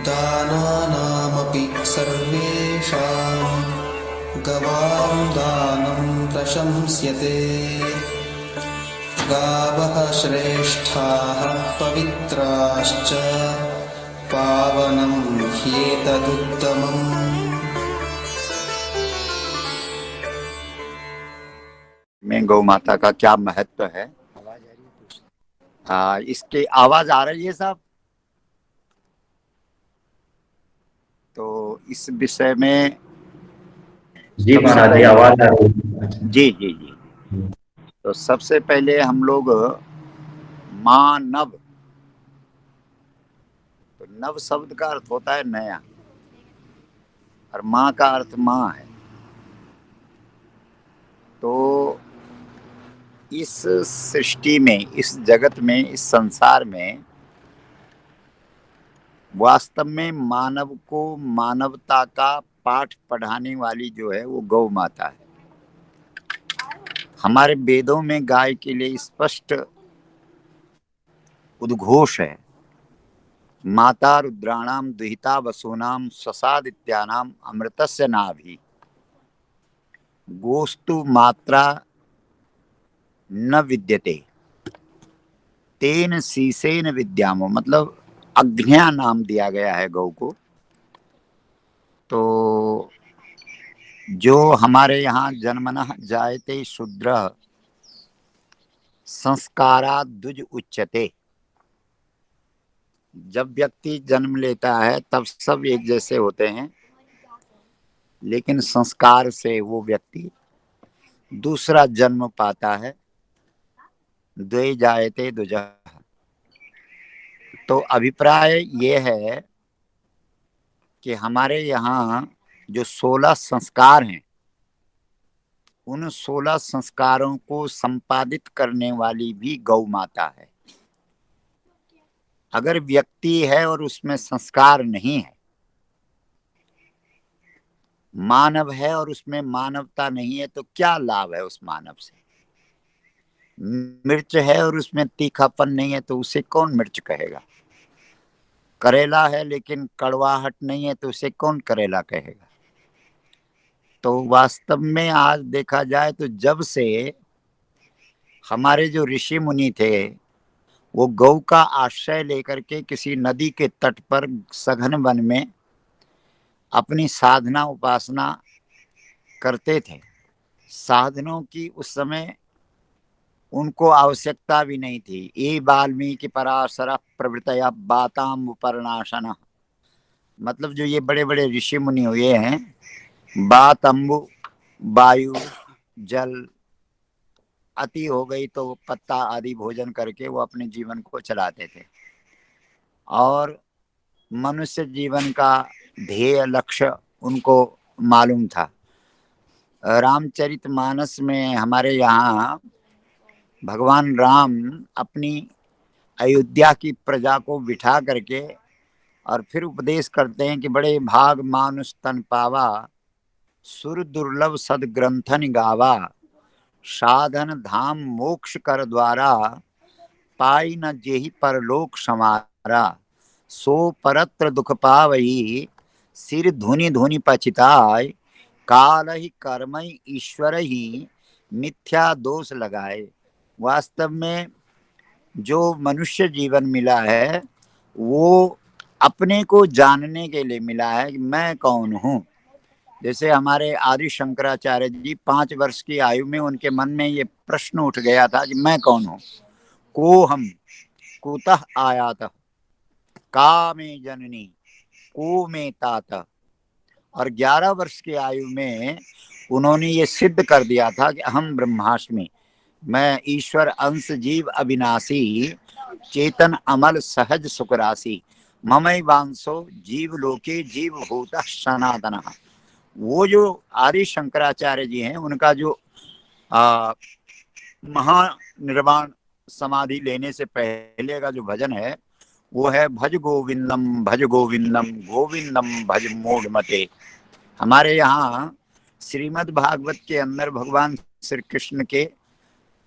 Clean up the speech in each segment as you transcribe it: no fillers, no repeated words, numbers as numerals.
दानानामपि सर्वेषां गवां दानं प्रशंस्यते। गावः श्रेष्ठाः पवित्राश्च पावनं ह्येतदुत्तमम्। में गौ माता का क्या महत्व है। इसकी आवाज आ रही है साहब? तो इस विषय में जी महाराज जी, आवाज आ रही है। जी जी जी। तो सबसे पहले हम लोग मानव, तो नव शब्द का अर्थ होता है नया, और माँ का अर्थ माँ है। तो इस सृष्टि में, इस जगत में, इस संसार में वास्तव में मानव को मानवता का पाठ पढ़ाने वाली जो है वो गौ माता है। हमारे वेदों में गाय के लिए स्पष्ट उद्घोष है, माता रुद्राणाम दुहिता वसूनाम स्वसादित्यानाम अमृतस्य नाभि गोस्तु मात्रा न विद्यते तेन शीसेन विद्यामो। मतलब अग्न्या नाम दिया गया है गौ को। तो जो हमारे यहाँ जन्मनः जायते शूद्रः संस्कारात् द्विज उच्यते। जब व्यक्ति जन्म लेता है तब सब एक जैसे होते हैं, लेकिन संस्कार से वो व्यक्ति दूसरा जन्म पाता है। द्वे जायते द्विजः। तो अभिप्राय ये है कि हमारे यहाँ जो 16 संस्कार हैं, उन 16 संस्कारों को संपादित करने वाली भी गौ माता है। अगर व्यक्ति है और उसमें संस्कार नहीं है, मानव है और उसमें मानवता नहीं है, तो क्या लाभ है उस मानव से। मिर्च है और उसमें तीखापन नहीं है, तो उसे कौन मिर्च कहेगा। करेला है लेकिन कड़वाहट नहीं है, तो उसे कौन करेला कहेगा। तो वास्तव में आज देखा जाए तो जब से हमारे जो ऋषि मुनि थे वो गौ का आश्रय लेकर के किसी नदी के तट पर सघन वन में अपनी साधना उपासना करते थे। साधनों की उस समय उनको आवश्यकता भी नहीं थी। ये वाल्मीकि पराशर प्रवृत्तया बाताम उपरणाशन। मतलब जो ये बड़े बड़े ऋषि मुनि हुए हैं, बात, अम्बु, वायु, जल अति हो गई तो पत्ता आदि भोजन करके वो अपने जीवन को चलाते थे। और मनुष्य जीवन का ध्येय लक्ष्य उनको मालूम था। रामचरितमानस में हमारे यहाँ भगवान राम अपनी अयोध्या की प्रजा को बिठा करके और फिर उपदेश करते हैं कि बड़े भाग मानुष तन पावा, सुर दुर्लभ सदग्रंथन गावा, साधन धाम मोक्ष कर द्वारा, पाई न जेहि परलोक समारा, सो परत्र दुख पावई, सिर धुनि धुनि पछिताय, काल ही कर्म ईश्वर ही मिथ्या दोष लगाए। वास्तव में जो मनुष्य जीवन मिला है वो अपने को जानने के लिए मिला है कि मैं कौन हूँ। जैसे हमारे आदि शंकराचार्य जी 5 वर्ष की आयु में उनके मन में ये प्रश्न उठ गया था कि मैं कौन हूँ। को हम कुतः आयात, का में जननी, को में तात। और 11 वर्ष की आयु में उन्होंने ये सिद्ध कर दिया था कि अहम ब्रह्मास्मि, मैं ईश्वर अंश जीव अविनाशी, चेतन अमल सहज सुखराशि, ममई वांसो जीव लोके जीव भूतः सनातन। वो जो आदि शंकराचार्य जी हैं उनका जो महानिर्वाण समाधि लेने से पहले का जो भजन है वो है भज गोविंदम गोविंदम भज मूढ़ मते। हमारे यहाँ श्रीमद् भागवत के अंदर भगवान श्री कृष्ण के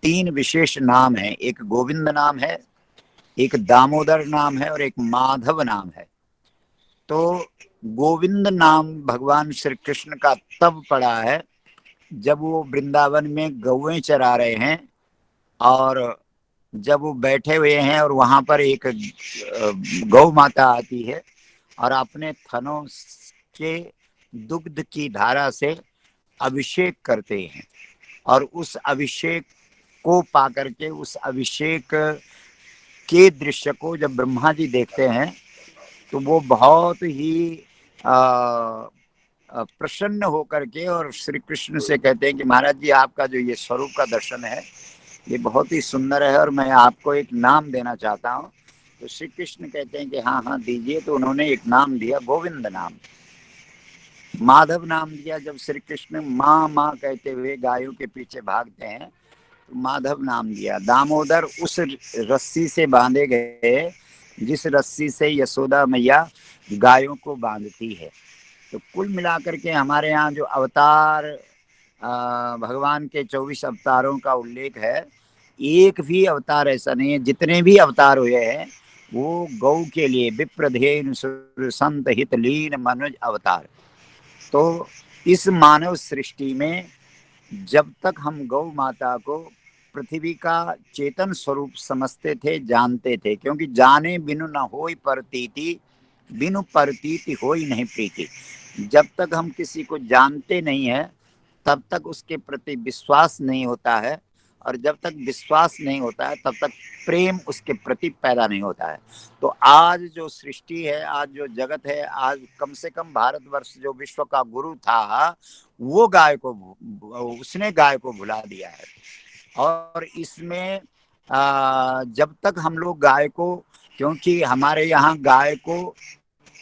3 विशेष नाम हैं। एक गोविंद नाम है, एक दामोदर नाम है और एक माधव नाम है। तो गोविंद नाम भगवान श्री कृष्ण का तब पड़ा है जब वो वृंदावन में गौएं चरा रहे हैं, और जब वो बैठे हुए हैं और वहां पर एक गौ माता आती है और अपने थनों के दुग्ध की धारा से अभिषेक करते हैं, और उस अभिषेक को पाकर के, उस अभिषेक के दृश्य को जब ब्रह्मा जी देखते हैं तो वो बहुत ही प्रसन्न होकर के और श्री कृष्ण से कहते हैं कि महाराज जी, आपका जो ये स्वरूप का दर्शन है ये बहुत ही सुंदर है और मैं आपको एक नाम देना चाहता हूँ। तो श्री कृष्ण कहते हैं कि हाँ हाँ दीजिए। तो उन्होंने एक नाम दिया, गोविंद नाम। माधव नाम दिया जब श्री कृष्ण माँ माँ कहते हुए गायों के पीछे भागते हैं, तो माधव नाम दिया। दामोदर उस रस्सी से बांधे गए जिस रस्सी से यशोदा मैया गायों को बांधती है। तो कुल मिलाकर के हमारे यहाँ जो अवतार भगवान के 24 अवतारों का उल्लेख है, एक भी अवतार ऐसा नहीं है, जितने भी अवतार हुए हैं वो गौ के लिए, विप्रधेनु सुर संत हित लीन मनुज अवतार। तो इस मानव सृष्टि में जब तक हम गौ माता को पृथ्वी का चेतन स्वरूप समझते थे, जानते थे, क्योंकि जाने बिनु न होई प्रतीति, बिनु प्रतीति होई नहीं प्रीति। जब तक हम किसी को जानते नहीं है तब तक उसके प्रति विश्वास नहीं होता है, और जब तक विश्वास नहीं होता है तब तक प्रेम उसके प्रति पैदा नहीं होता है। तो आज जो सृष्टि है, आज जो जगत है, आज कम से कम भारतवर्ष जो विश्व का गुरु था वो उसने गाय को भुला दिया है। और इसमें जब तक हम लोग गाय को, क्योंकि हमारे यहाँ गाय को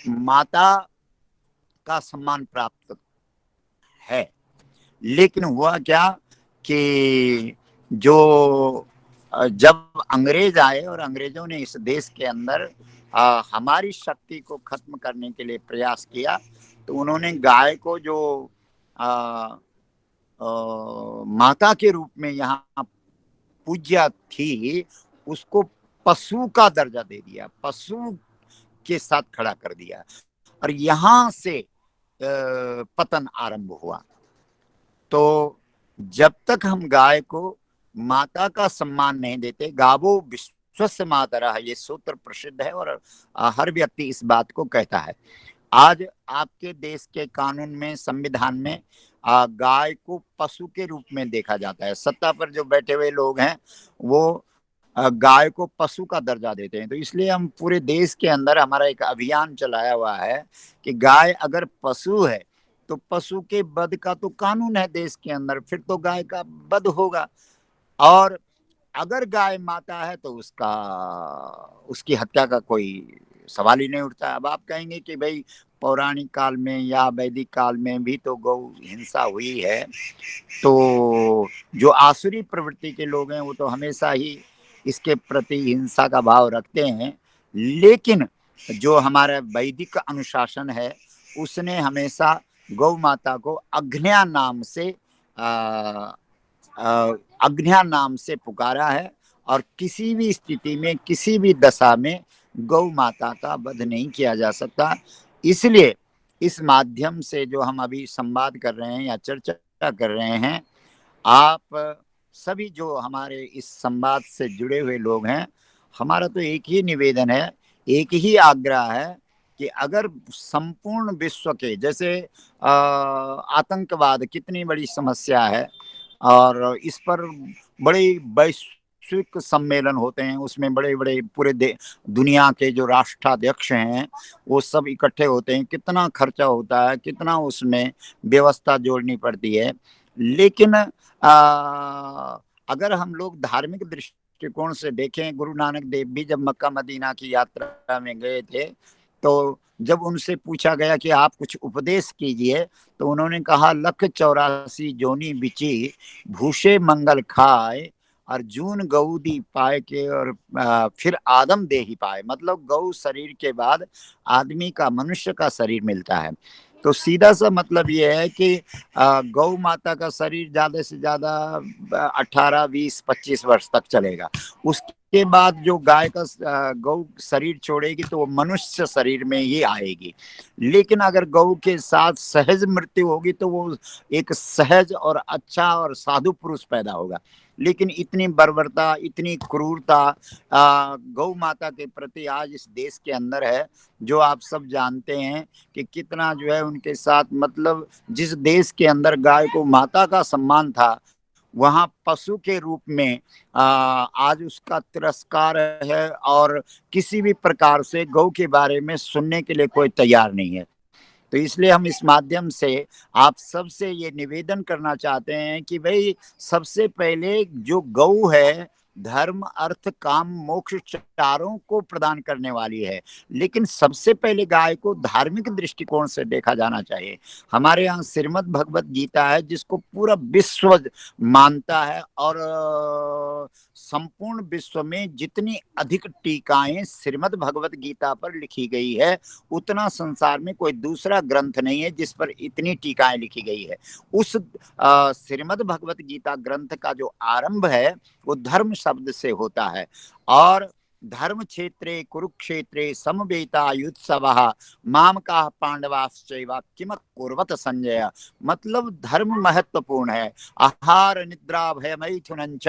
माता का सम्मान प्राप्त है, लेकिन हुआ क्या कि जो जब अंग्रेज आए और अंग्रेजों ने इस देश के अंदर हमारी शक्ति को खत्म करने के लिए प्रयास किया, तो उन्होंने गाय को जो माता के रूप में यहाँ पूज्या थी उसको पशु का दर्जा दे दिया, पशु के साथ खड़ा कर दिया, और यहाँ से पतन आरंभ हुआ। तो जब तक हम गाय को माता का सम्मान नहीं देते, गावो विश्वस्य मातरः, ये सूत्र प्रसिद्ध है और हर व्यक्ति इस बात को कहता है। आज आपके देश के कानून में, संविधान में गाय को पशु के रूप में देखा जाता है। सत्ता पर जो बैठे हुए लोग हैं वो गाय को पशु का दर्जा देते हैं। तो इसलिए हम पूरे देश के अंदर हमारा एक अभियान चलाया हुआ है कि गाय अगर पशु है तो पशु के वध का तो कानून है देश के अंदर, फिर तो गाय का वध होगा। और अगर गाय माता है तो उसकी हत्या का कोई सवाल ही नहीं उठता। अब आप कहेंगे कि भाई पौराणिक काल में या वैदिक काल में भी तो गौ हिंसा हुई है, तो जो आसुरी प्रवृत्ति के लोग हैं वो तो हमेशा ही इसके प्रति हिंसा का भाव रखते हैं, लेकिन जो हमारा वैदिक अनुशासन है उसने हमेशा गौ माता को अग्न्या नाम से पुकारा है, और किसी भी स्थिति में, किसी भी दशा में गौ माता का वध नहीं किया जा सकता। इसलिए इस माध्यम से जो हम अभी संवाद कर रहे हैं या चर्चा कर रहे हैं, आप सभी जो हमारे इस संवाद से जुड़े हुए लोग हैं, हमारा तो एक ही निवेदन है, एक ही आग्रह है कि अगर संपूर्ण विश्व के, जैसे आतंकवाद कितनी बड़ी समस्या है और इस पर बड़े वैश्विक सम्मेलन होते हैं, उसमें बड़े बड़े पूरे दुनिया के जो राष्ट्राध्यक्ष हैं वो सब इकट्ठे होते हैं, कितना खर्चा होता है, कितना उसमें व्यवस्था जोड़नी पड़ती है। लेकिन अगर हम लोग धार्मिक दृष्टिकोण से देखें, गुरु नानक देव भी जब मक्का मदीना की यात्रा में गए थे तो जब उनसे पूछा गया कि आप कुछ उपदेश कीजिए, तो उन्होंने कहा, लख 84 जोनी बिची भूषे मंगल खाए, अर्जुन गौ दी पाए के और फिर आदम दे ही पाए। मतलब गौ शरीर के बाद आदमी का, मनुष्य का शरीर मिलता है। तो सीधा सा मतलब ये है कि गौ माता का शरीर ज्यादा से ज्यादा 18, 20, 25 वर्ष तक चलेगा, उसके के बाद जो गाय का गौ शरीर छोड़ेगी तो वो मनुष्य शरीर में ही आएगी। लेकिन अगर गौ के साथ सहज मृत्यु होगी तो वो एक सहज और अच्छा और साधु पुरुष पैदा होगा। लेकिन इतनी बर्बरता, इतनी क्रूरता गौ माता के प्रति आज इस देश के अंदर है, जो आप सब जानते हैं कि कितना जो है उनके साथ, मतलब जिस देश के अंदर गाय को माता का सम्मान था, वहां पशु के रूप में आज उसका तिरस्कार है और किसी भी प्रकार से गौ के बारे में सुनने के लिए कोई तैयार नहीं है। तो इसलिए हम इस माध्यम से आप सबसे ये निवेदन करना चाहते हैं कि भाई सबसे पहले जो गौ है धर्म अर्थ काम मोक्ष चारों को प्रदान करने वाली है, लेकिन सबसे पहले गाय को धार्मिक दृष्टिकोण से देखा जाना चाहिए। हमारे यहाँ श्रीमद् भगवत गीता है जिसको पूरा विश्व मानता है, और संपूर्ण विश्व में जितनी अधिक टीकाएं श्रीमद् भगवत गीता पर लिखी गई है उतना संसार में कोई दूसरा ग्रंथ नहीं है जिस पर इतनी टीकाएं लिखी गई है। उस श्रीमद् भगवत गीता ग्रंथ का जो आरंभ है वो धर्म शब्द से होता है, और धर्म क्षेत्रे कुरुक्षेत्रे समवेता युत्सवः मामकाः पांडवाश्चैव किम कुर्वत संजय। मतलब धर्म महत्वपूर्ण है। आहार निद्रा भय मैथुनञ्च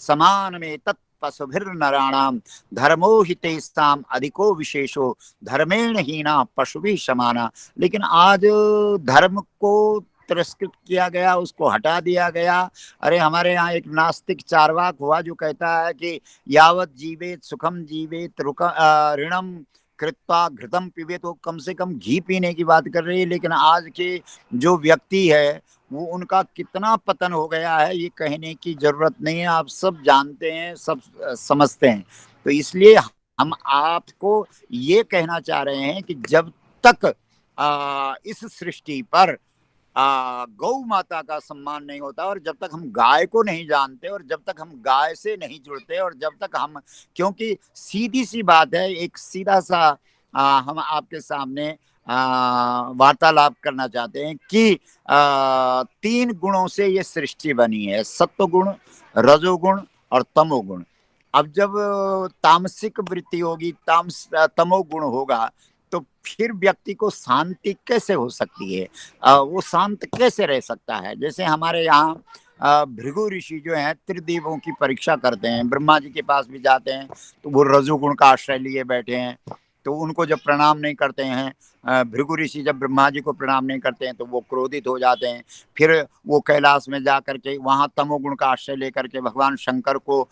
समान में तत् पशुभिर्नराणाम धर्मो हि तेषाम् अधिको विशेषो धर्मेण हीना पशुभिः समाना। लेकिन आज धर्म को तिरस्कृत किया गया, उसको हटा दिया गया। अरे हमारे यहाँ एक नास्तिक चार्वाक हुआ जो कहता है कि यावत जीवेत सुखम जीवेत ऋणम कृत्वा घृतम पीवे, तो कम से कम घी पीने की बात कर रही है। लेकिन आज के जो व्यक्ति है वो उनका कितना पतन हो गया है ये कहने की जरूरत नहीं है, आप सब जानते हैं, सब समझते हैं। तो इसलिए हम आपको ये कहना चाह रहे हैं कि जब तक इस सृष्टि पर गौ माता का सम्मान नहीं होता, और जब तक हम गाय को नहीं जानते, और जब तक हम गाय से नहीं जुड़ते, और जब तक हम, क्योंकि सीधी सी बात है, एक सीधा सा हम आपके सामने वार्तालाप करना चाहते हैं कि 3 गुणों से ये सृष्टि बनी है, सत्व गुण, रजोगुण और तमोगुण। अब जब तामसिक वृत्ति होगी, तमोगुण होगा, तो फिर व्यक्ति को शांति कैसे हो सकती है, वो शांत कैसे रह सकता है। जैसे हमारे यहाँ भृगु ऋषि जो हैं त्रिदेवों की परीक्षा करते हैं, ब्रह्मा जी के पास भी जाते हैं तो वो रजोगुण का आश्रय लिए बैठे हैं, तो उनको जब प्रणाम नहीं करते हैं, भृगु ऋषि जब ब्रह्मा जी को प्रणाम नहीं करते हैं तो वो क्रोधित हो जाते हैं। फिर वो कैलाश में जा करके वहाँ तमोगुण का आश्रय लेकर के भगवान शंकर को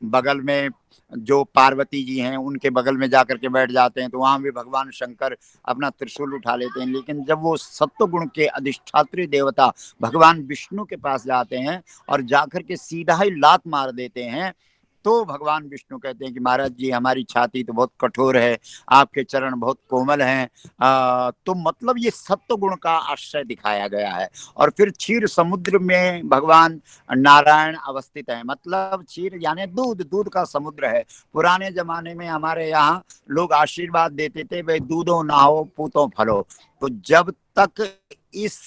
बगल में जो पार्वती जी हैं उनके बगल में जाकर के बैठ जाते हैं, तो वहां भी भगवान शंकर अपना त्रिशूल उठा लेते हैं। लेकिन जब वो सत्व गुण के अधिष्ठात्री देवता भगवान विष्णु के पास जाते हैं और जाकर के सीधा ही लात मार देते हैं, तो भगवान विष्णु कहते हैं कि महाराज जी हमारी छाती तो बहुत कठोर है, आपके चरण बहुत कोमल हैं। तो मतलब ये सत्व गुण का आश्रय दिखाया गया है। और फिर क्षीर समुद्र में भगवान नारायण अवस्थित है, मतलब क्षीर यानी दूध, दूध का समुद्र है। पुराने जमाने में हमारे यहाँ लोग आशीर्वाद देते थे, भाई दूधो नहाओ पूतो फलो। तो जब तक इस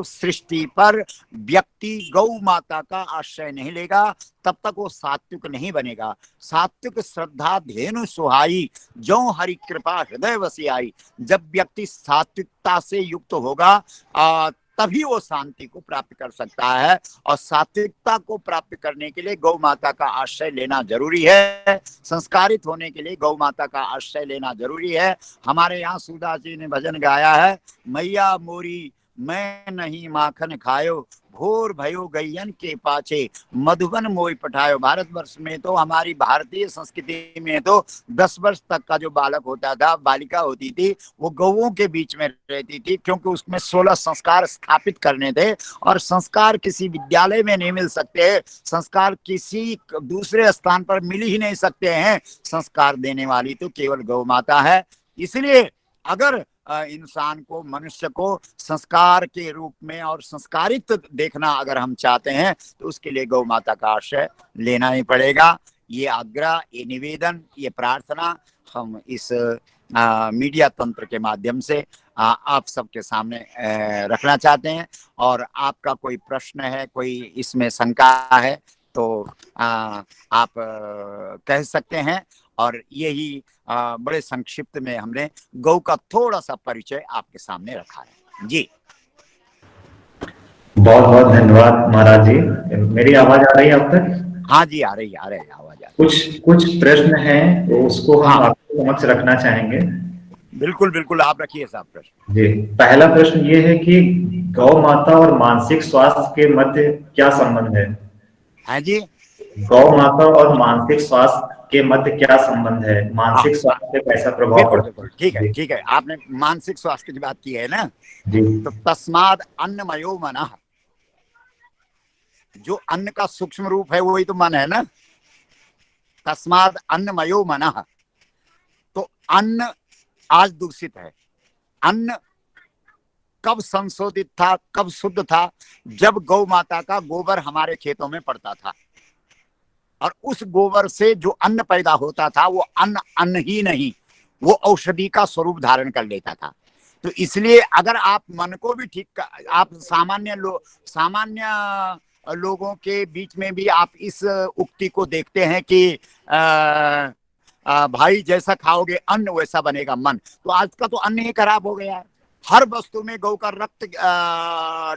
सृष्टि पर व्यक्ति गौ माता का आश्रय नहीं लेगा तब तक वो सात्विक नहीं बनेगा। सात्विक श्रद्धा धेनु सुहाई, जो हरि कृपा हृदय वसी आई। जब व्यक्ति सात्विकता से युक्त होगा तभी वो शांति को प्राप्त कर सकता है, और सात्विकता को प्राप्त करने के लिए गौ माता का आश्रय लेना जरूरी है। संस्कारित होने के लिए गौ माता का आश्रय लेना जरूरी है। हमारे यहाँ सूदास जी ने भजन गाया है, मैया मोरी मैं नहीं माखन खायो, भोर भयो गैयन के पाछे मधुबन मोई पठायो। भारतवर्ष में तो, हमारी भारतीय संस्कृति में तो 10 वर्ष तक का जो बालक होता था, बालिका होती थी, वो गौओं के बीच में रहती थी, क्योंकि उसमें 16 संस्कार स्थापित करने थे। और संस्कार किसी विद्यालय में नहीं मिल सकते, संस्कार किसी दूसरे स्थान पर मिल ही नहीं सकते हैं। संस्कार देने वाली तो केवल गौ माता है। इसलिए अगर इंसान को, मनुष्य को संस्कार के रूप में और संस्कारित देखना अगर हम चाहते हैं तो उसके लिए गौ माता का आश्रय लेना ही पड़ेगा। ये आग्रह, ये निवेदन, ये प्रार्थना हम इस मीडिया तंत्र के माध्यम से आप सबके सामने रखना चाहते हैं। और आपका कोई प्रश्न है, कोई इसमें शंका है तो आप कह सकते हैं। और यही बड़े संक्षिप्त में हमने गौ का थोड़ा सा परिचय आपके सामने रखा है जी। बहुत बहुत धन्यवाद महाराज जी। मेरी आवाज आ रही है आप तक? हाँ जी, आ रही है आवाज आ रही। कुछ कुछ प्रश्न हैं तो उसको हम हाँ आपके समक्ष रखना चाहेंगे। बिल्कुल बिल्कुल, आप रखिए साहब प्रश्न। जी, पहला प्रश्न ये है कि गौ माता और मानसिक स्वास्थ्य के मध्य क्या संबंध है? हाँ जी। गौ माता और मानसिक स्वास्थ्य के मध्य क्या संबंध है? हाँ मानसिक स्वास्थ्य पे कैसा प्रभाव बिल्कुल पड़ता बिल्कुल, है? ठीक है जी ठीक है, आपने मानसिक स्वास्थ्य की बात की है ना, जी तो तस्माद अन्नमयो मनः, जो अन्न का सूक्ष्म रूप है वही तो मन है ना। तस्माद अन्नमयो मनः, तो अन्न आज दूषित है। अन्न कब संशोधित था, कब शुद्ध था? जब गौ माता का गोबर हमारे खेतों में पड़ता था, और उस गोबर से जो अन्न पैदा होता था वो अन्न अन्न ही नहीं, वो औषधि का स्वरूप धारण कर लेता था। तो इसलिए अगर आप मन को भी ठीक, आप सामान्य लोगों के बीच में भी आप इस उक्ति को देखते हैं कि भाई जैसा खाओगे अन्न वैसा बनेगा मन। तो आज का तो अन्न ही खराब हो गया है, हर वस्तु में गौ का रक्त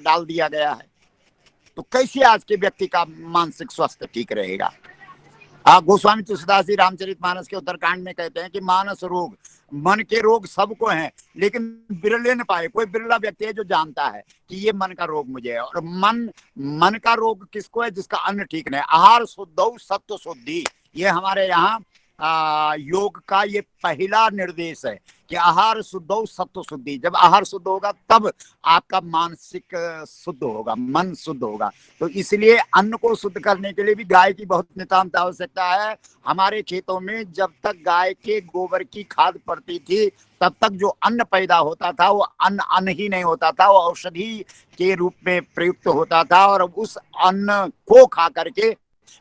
डाल दिया गया है, तो कैसे आज के व्यक्ति का मानसिक स्वास्थ्य ठीक रहेगा? गोस्वामी तुलसीदास जी रामचरितमानस के उत्तरकांड में कहते हैं कि मानस रोग, मन के रोग सबको हैं, लेकिन बिरले न पाए, कोई बिरला व्यक्ति है जो जानता है कि ये मन का रोग मुझे है। और मन का रोग किसको है? जिसका अन्न ठीक नहीं। आहार शुद्धौ सत्व शुद्धि, ये हमारे यहाँ योग का ये पहला निर्देश है कि आहार शुद्धौ सत्व शुद्धि। जब आहार शुद्ध होगा तब आपका मानसिक शुद्ध होगा, मन शुद्ध होगा। तो इसलिए अन्न को शुद्ध करने के लिए भी गाय की बहुत नितांत आवश्यकता है। हमारे खेतों में जब तक गाय के गोबर की खाद पड़ती थी तब तक जो अन्न पैदा होता था वो अन्न ही नहीं होता था, वो औषधि के रूप में प्रयुक्त होता था। और उस अन्न को खा करके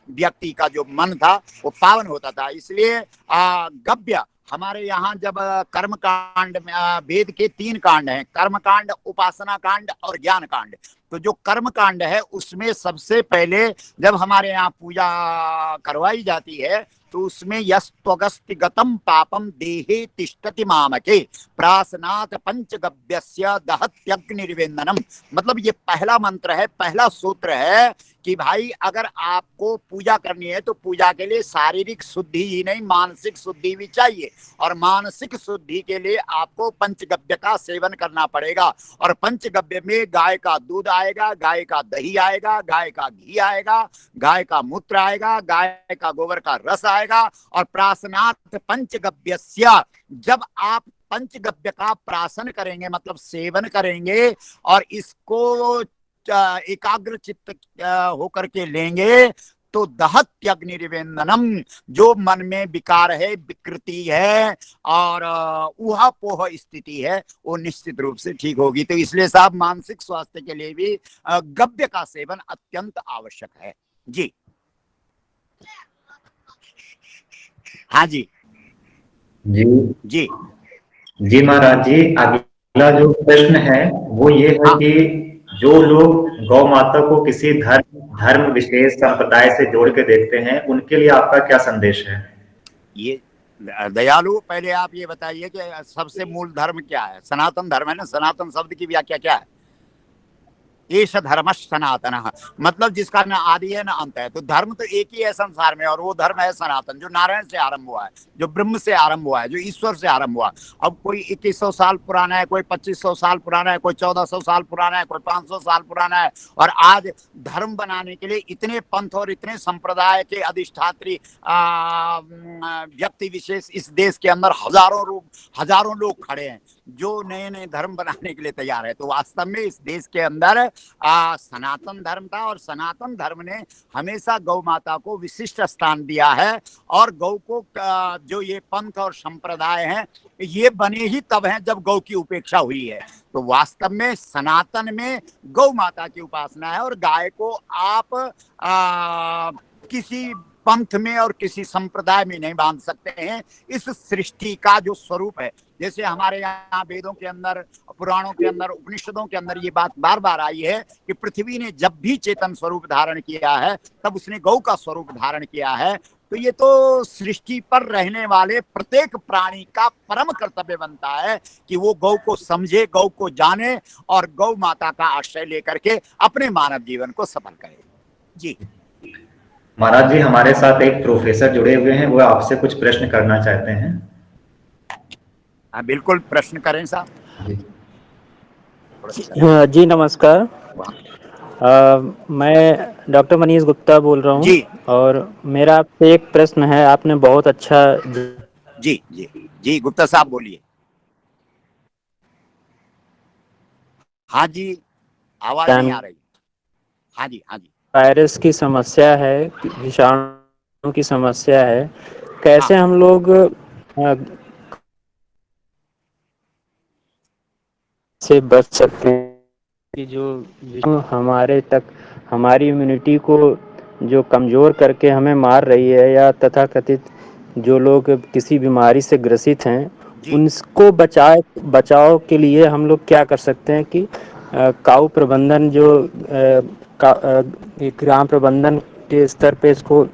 व्यक्ति का जो मन था वो पावन होता था। इसलिए गव्य हमारे यहाँ जब कर्म कांड में, वेद के 3 कांड हैं, कर्म कांड, उपासना कांड और ज्ञान कांड। तो जो कर्म कांड है उसमें सबसे पहले जब हमारे यहाँ पूजा करवाई जाती है तो उसमें यस्त्वगस्तिगतम पापम देहे तिष्ठति मामके प्रासनाथ पंचगव्यस्य दहत्यग्निर्वेन्दनम। मतलब ये पहला मंत्र है, पहला सूत्र है कि भाई अगर आपको पूजा करनी है तो पूजा के लिए शारीरिक शुद्धि ही नहीं, मानसिक शुद्धि भी चाहिए। और मानसिक शुद्धि के लिए आपको पंचगव्य का सेवन करना पड़ेगा। और पंचगव्य में गाय का दूध आएगा, गाय का दही आएगा, गाय का घी आएगा, गाय का मूत्र आएगा, गाय का गोबर का रस आएगा। और प्रासनाथ पंचगव्यस्य, जब आप पंचगव्य का प्राशन करेंगे मतलब सेवन करेंगे और इसको एकाग्र चित्त होकर के लेंगे तो दहत्यग्निर्वेन्दनम, जो मन में विकार है, विकृति है और ऊहापोह स्थिति है वो निश्चित रूप से ठीक होगी। तो इसलिए साहब मानसिक स्वास्थ्य के लिए भी गव्य का सेवन अत्यंत आवश्यक है जी। हाँ जी जी जी जी महाराज जी, अगला जो प्रश्न है वो ये है हाँ। कि जो लोग गौ माता को किसी धर्म विशेष संप्रदाय से जोड़ के देखते हैं उनके लिए आपका क्या संदेश है? ये दयालु, पहले आप ये बताइए कि सबसे मूल धर्म क्या है? सनातन धर्म है ना। सनातन शब्द की व्याख्या क्या है? एष धर्म सनातन, मतलब जिसका न आदि है न अंत है। तो धर्म तो एक ही है संसार में और वो धर्म है सनातन, जो नारायण से आरंभ हुआ है, जो ब्रह्म से आरंभ हुआ है, जो ईश्वर से आरंभ हुआ। अब कोई 2100 साल पुराना है, कोई 2500 साल पुराना है, कोई 1400 साल पुराना है, कोई 500 साल पुराना है। और आज धर्म बनाने के लिए इतने पंथ और इतने संप्रदाय के अधिष्ठात्री व्यक्ति विशेष इस देश के अंदर हजारों लोग खड़े हैं जो नए नए धर्म बनाने के लिए तैयार है। तो वास्तव में इस देश के अंदर सनातन धर्म था और सनातन धर्म ने हमेशा गौ माता को विशिष्ट स्थान दिया है। और गौ को जो ये पंथ और संप्रदाय हैं ये बने ही तब हैं जब गौ की उपेक्षा हुई है। तो वास्तव में सनातन में गौ माता की उपासना है। और गाय को आप किसी पंथ में और किसी संप्रदाय में नहीं बांध सकते हैं। इस सृष्टि का जो स्वरूप है, जैसे हमारे यहाँ वेदों के अंदर, पुराणों के अंदर, उपनिषदों के अंदर ये बात बार बार आई है कि पृथ्वी ने जब भी चेतन स्वरूप धारण किया है तब उसने गौ का स्वरूप धारण किया है। तो ये तो सृष्टि पर रहने वाले प्रत्येक प्राणी का परम कर्तव्य बनता है कि वो गौ को समझे, गौ को जाने और गौ माता का आश्रय लेकर के अपने मानव जीवन को सफल करे। जी महाराज जी, हमारे साथ एक प्रोफेसर जुड़े हुए हैं, वो आपसे कुछ प्रश्न करना चाहते हैं। हाँ बिल्कुल, प्रश्न करें साहब। जी नमस्कार। मैं डॉक्टर मनीष गुप्ता बोल रहा हूँ जी और मेरा आपसे एक प्रश्न है। आपने बहुत अच्छा जी जी जी गुप्ता साहब बोलिए। हाँ जी, आवाज नहीं आ रही। हाँ जी हाँ जी। वायरस की समस्या है, विषाणु की समस्या है, कैसे हाँ हम लोग से बच सकते हैं कि जो विषाणु हमारे तक, हमारी इम्यूनिटी को जो कमज़ोर करके हमें मार रही है, या तथाकथित जो लोग किसी बीमारी से ग्रसित हैं जी उनको बचाव के लिए हम लोग क्या कर सकते हैं कि काऊ प्रबंधन जो एक ग्राम प्रबंधन के स्तर पे इसको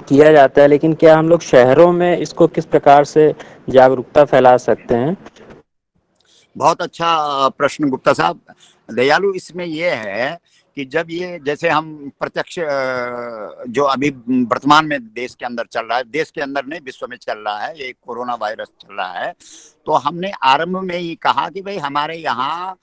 किया जाता है, लेकिन क्या हम लोग शहरों में इसको किस प्रकार से जागरूकता फैला सकते हैं? बहुत अच्छा प्रश्न गुप्ता साहब। दयालु, इसमें यह है कि जब ये, जैसे हम प्रत्यक्ष जो अभी वर्तमान में देश के अंदर चल रहा है, देश के अंदर नहीं विश्व में चल रहा है, ये कोरोना वायरस चल रहा है, तो हमने आरंभ में ही कहा कि भाई हमारे यहाँ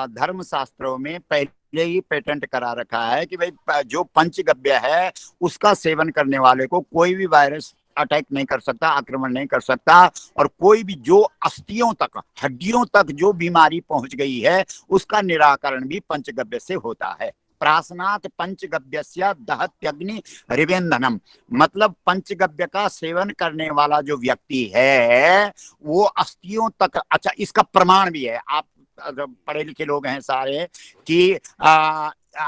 धर्म शास्त्रों में पहले ही पेटेंट करा रखा है कि भाई जो पंचगव्य है उसका सेवन करने वाले को कोई भी वायरस अटैक नहीं कर सकता, आक्रमण नहीं कर सकता, और कोई भी जो अस्थियों तक, हड्डियों तक जो बीमारी पहुंच गई है उसका निराकरण भी पंचगव्य से होता है। प्रासनात पंचगव्यस्य दहत्यग्नि रिवेंदनम, मतलब पंचगव्य का सेवन करने वाला जो व्यक्ति है वो अस्थियों तक, अच्छा इसका प्रमाण भी है, आप पढ़े लिखे लोग हैं सारे, कि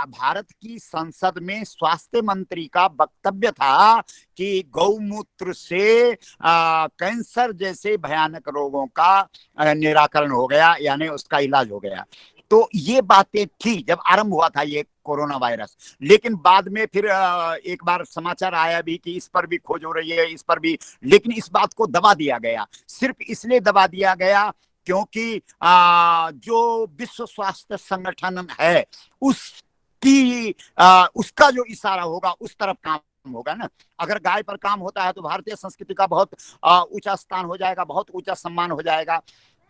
भारत की संसद में स्वास्थ्य मंत्री का वक्तव्य था कि गौमूत्र से कैंसर जैसे भयानक रोगों का निराकरण हो गया, यानी उसका इलाज हो गया। तो ये बातें थी जब आरंभ हुआ था ये कोरोना वायरस, लेकिन बाद में फिर एक बार समाचार आया भी कि इस पर भी खोज हो रही है, इस पर भी, लेकिन इस बात को दबा दिया गया। सिर्फ इसलिए दबा दिया गया क्योंकि जो विश्व स्वास्थ्य संगठन है उसका जो इशारा होगा उस तरफ काम होगा ना। अगर गाय पर काम होता है तो भारतीय संस्कृति का बहुत ऊंचा स्थान हो जाएगा, बहुत ऊंचा सम्मान हो जाएगा।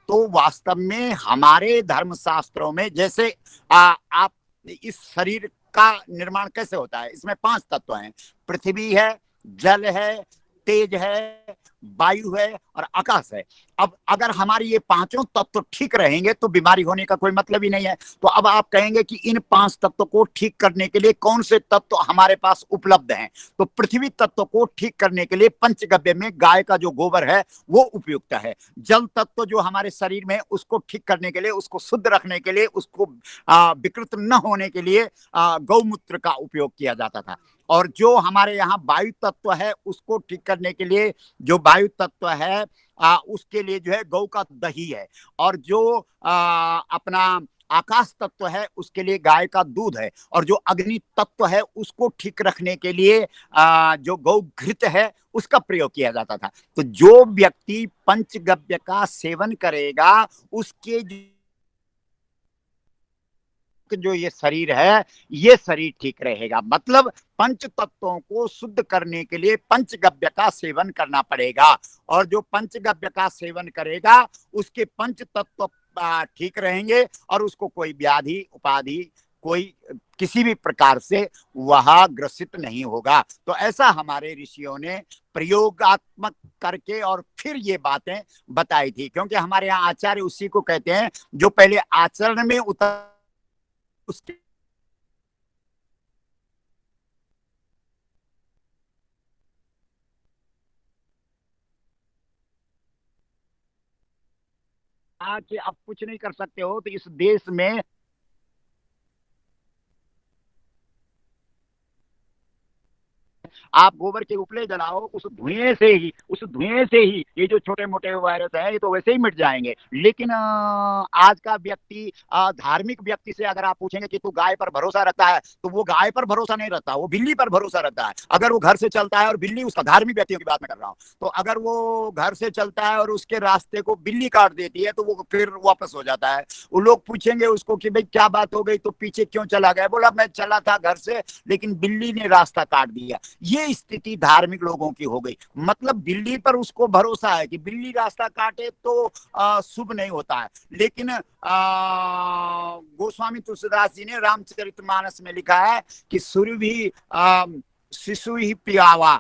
तो वास्तव में हमारे धर्म शास्त्रों में, जैसे आप, इस शरीर का निर्माण कैसे होता है, इसमें 5 तत्व हैं, पृथ्वी है, जल है, तेज है, वायु है और आकाश है। अब अगर हमारी ये पांचों तत्व ठीक रहेंगे तो बीमारी होने का कोई मतलब ही नहीं है। तो अब आप कहेंगे कि इन 5 तत्व को ठीक करने के लिए कौन से तत्व हमारे पास उपलब्ध हैं, तो पृथ्वी तत्व को ठीक करने के लिए पंचगव्य में गाय का जो गोबर है वो उपयुक्त है। जल तत्व जो हमारे शरीर में, उसको ठीक करने के लिए, उसको शुद्ध रखने के लिए, उसको विकृत न होने के लिए गौमूत्र का उपयोग किया जाता था। और जो हमारे यहाँ वायु तत्व है उसको ठीक करने के लिए, जो वायु तत्व है उसके लिए जो है गौ का दही है, और जो अपना आकाश तत्व है उसके लिए गाय का दूध है, और जो अग्नि तत्व है उसको ठीक रखने के लिए जो गौ घृत है उसका प्रयोग किया जाता था। तो जो व्यक्ति पंचगव्य का सेवन करेगा उसके जो ये शरीर है ये शरीर ठीक रहेगा। मतलब पंच तत्वों को शुद्ध करने के लिए पंचगव्य का सेवन करना पड़ेगा, और जो पंचगव्य का सेवन करेगा उसके पंच तत्व ठीक रहेंगे और उसको कोई व्याधि उपाधि, कोई किसी भी प्रकार से वह ग्रसित नहीं होगा। तो ऐसा हमारे ऋषियों ने प्रयोगात्मक करके और फिर ये बातें बताई थी, क्योंकि हमारे यहाँ आचार्य उसी को कहते हैं जो पहले आचरण में उतर उसके कि आप कुछ नहीं कर सकते हो, तो इस देश में आप गोबर के उपले जलाओ, उस धुएं से ही ये जो छोटे मोटे वायरस हैं ये तो वैसे ही मिट जाएंगे। लेकिन आज का व्यक्ति, धार्मिक व्यक्ति से अगर आप पूछेंगे कि तू गाय पर भरोसा रखता है, तो वो गाय पर भरोसा नहीं रखता, वो बिल्ली पर भरोसा रखता है। अगर वो घर से चलता है और बिल्ली, उसका धार्मिक व्यक्तियों की बात मैं कर रहा हूँ, तो अगर वो घर से चलता है और उसके रास्ते को बिल्ली काट देती है तो वो फिर वापस हो जाता है। वो लोग पूछेंगे उसको कि भाई क्या बात हो गई, तो पीछे क्यों चला गया, बोला मैं चला था घर से लेकिन बिल्ली ने रास्ता काट दिया। ये स्थिति धार्मिक लोगों की हो गई। मतलब बिल्ली पर उसको भरोसा है कि बिल्ली रास्ता काटे तो शुभ नहीं होता है। लेकिन गोस्वामी तुलसीदास जी ने रामचरितमानस में लिखा है कि सूर्य भी शिशु ही पियावा,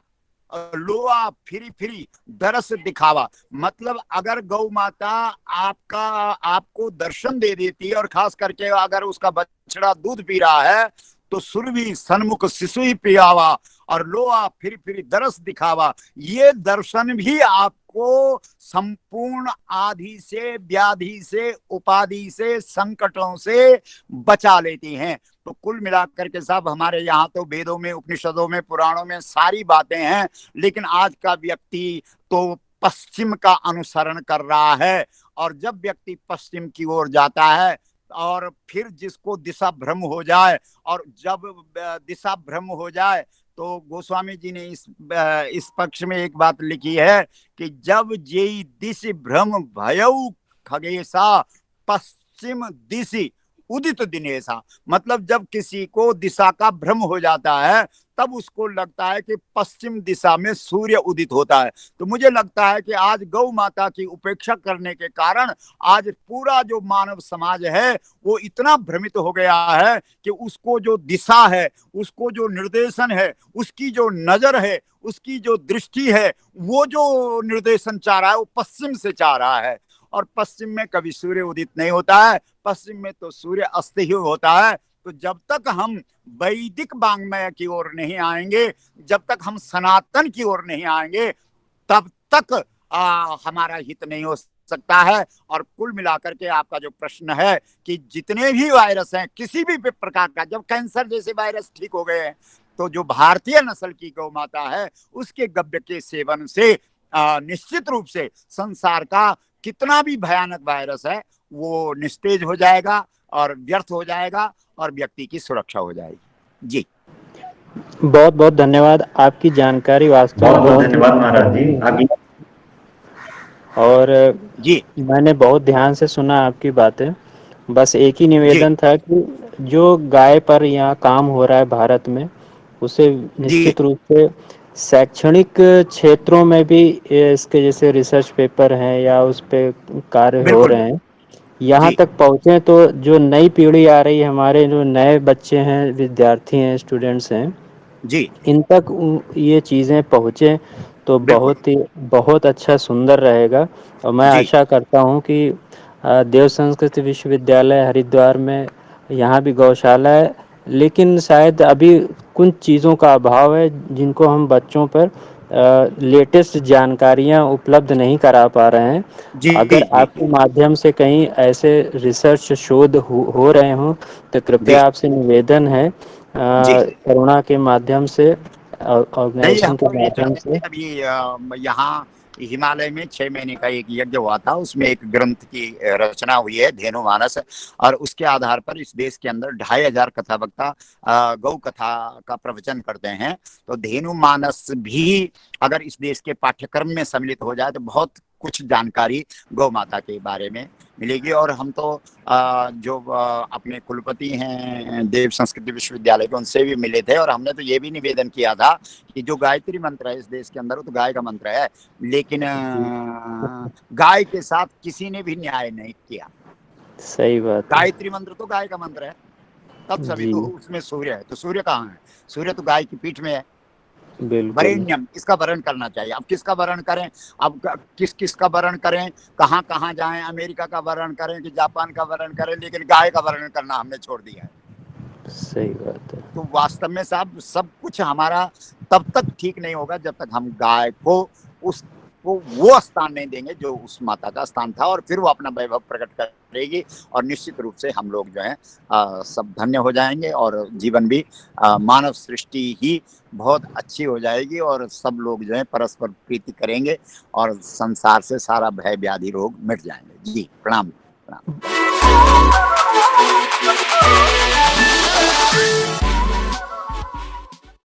लोआ फिरी फिरी दरस दिखावा। मतलब अगर गौ माता आपको दर्शन दे देती है, और खास करके अगर उसका बछड़ा दूध पी रहा है, तो सुरभि सन्मुख शिशु ही पियावा और लोआ फिर फिर दरस दिखावा। ये दर्शन भी आपको संपूर्ण आधि से, व्याधि से, उपाधि से, संकटों से बचा लेती हैं। तो कुल मिलाकर के साहब हमारे यहाँ तो वेदों में, उपनिषदों में, पुराणों में सारी बातें हैं, लेकिन आज का व्यक्ति तो पश्चिम का अनुसरण कर रहा है। और जब व्यक्ति पश्चिम की ओर जाता है और फिर जिसको दिशा भ्रम हो जाए, और जब दिशा भ्रम हो जाए तो गोस्वामी जी ने इस पक्ष में एक बात लिखी है कि जब जेई दिश भ्रम भयउ खगेशा पश्चिम दिशि उदित दिनेशा। मतलब जब किसी को दिशा का भ्रम हो जाता है तब उसको लगता है कि पश्चिम दिशा में सूर्य उदित होता है। तो मुझे लगता है कि आज गौ माता की उपेक्षा करने के कारण आज पूरा जो मानव समाज है वो इतना भ्रमित हो गया है कि उसको जो दिशा है, उसको जो निर्देशन है, उसकी जो नजर है, उसकी जो दृष्टि है, वो जो निर्देशन चाह रहा है वो पश्चिम से चाह रहा है। और पश्चिम में कभी सूर्य उदित नहीं होता है, पश्चिम में तो सूर्य अस्त ही होता है। तो जब तक हम वैदिक वांग्मय की ओर नहीं आएंगे, जब तक हम सनातन की ओर नहीं आएंगे, तब तक हमारा हित नहीं हो सकता है। और कुल मिलाकर के आपका जो प्रश्न है कि जितने भी वायरस हैं किसी भी प्रकार का, जब कैंसर जैसे वायरस ठीक हो गए हैं, तो जो भारतीय नस्ल की गौ माता है उसके गव्य के सेवन से निश्चित रूप से संसार का कितना भी भयानक वायरस है वो निस्तेज हो जाएगा और व्यर्थ हो जाएगा और व्यक्ति की सुरक्षा हो जाएगी। जी बहुत बहुत धन्यवाद, आपकी जानकारी वास्तव में बहुत बहुत बहुत धन्यवाद महाराज जी। अगली और जी मैंने बहुत ध्यान से सुना आपकी बातें। बस एक ही जी निवेदन था कि जो गाय पर यहाँ काम हो रहा है भारत में, उसे जी निश्चित रूप से शैक्षणिक क्षेत्रों में भी इसके जैसे रिसर्च पेपर हैं या उस पे कार्य हो बिल्कुल। रहे हैं, यहाँ जी तक पहुँचे तो जो नई पीढ़ी आ रही है, हमारे जो नए बच्चे हैं, विद्यार्थी हैं, स्टूडेंट्स हैं, जी इन तक ये चीज़ें पहुँचे तो बिल्कुल। बहुत अच्छा सुंदर रहेगा। और मैं जी आशा करता हूँ कि देव संस्कृत विश्वविद्यालय हरिद्वार में यहाँ भी गौशाला है, लेकिन शायद अभी कुछ चीज़ों का अभाव है जिनको हम बच्चों पर लेटेस्ट जानकारियाँ उपलब्ध नहीं करा पा रहे हैं। जी अगर जी आपके माध्यम से कहीं ऐसे रिसर्च शोध हो रहे हों तो जी कृपया आपसे निवेदन है, जी करुणा के माध्यम से, नहीं, ऑर्गेनाइजेशन हम के तो ये माध्यम चाहते से। थे अभी यहाँ हिमालय में 6 महीने का एक यज्ञ हुआ था, उसमें एक ग्रंथ की रचना हुई है धेनु मानस, और उसके आधार पर इस देश के अंदर 2500 कथा वक्ता गौ कथा का प्रवचन करते हैं। तो धेनु मानस भी अगर इस देश के पाठ्यक्रम में सम्मिलित हो जाए तो बहुत कुछ जानकारी गौ माता के बारे में मिलेगी। और हम तो जो अपने कुलपति हैं देव संस्कृति विश्वविद्यालय के, उनसे भी मिले थे, और हमने तो ये भी निवेदन किया था कि जो गायत्री मंत्र है इस देश के अंदर वो तो गाय का मंत्र है, लेकिन गाय के साथ किसी ने भी न्याय नहीं किया। सही बात है गायत्री मंत्र तो गाय का मंत्र है, तब सभी जी, तो उसमें सूर्य है, तो सूर्य कहाँ है? सूर्य तो गाय की पीठ में है। बिल्कुल वरेण्यम, इसका वरण करना चाहिए। अब किसका वरण करें, अब किस किस का वरण करें, कहाँ कहाँ जाएं, अमेरिका का वरण करें कि जापान का वरण करें, लेकिन गाय का वरण करना हमने छोड़ दिया है। सही बात है। तो वास्तव में साहब सब कुछ हमारा तब तक ठीक नहीं होगा जब तक हम गाय को उस वो स्थान नहीं देंगे जो उस माता का स्थान था, और फिर वो अपना वैभव प्रकट करेगी और निश्चित रूप से हम लोग जो है सब धन्य हो जाएंगे और जीवन भी मानव सृष्टि ही बहुत अच्छी हो जाएगी और सब लोग जो है परस्पर प्रीति करेंगे और संसार से सारा भय व्याधि रोग मिट जाएंगे। जी प्रणाम प्रणाम।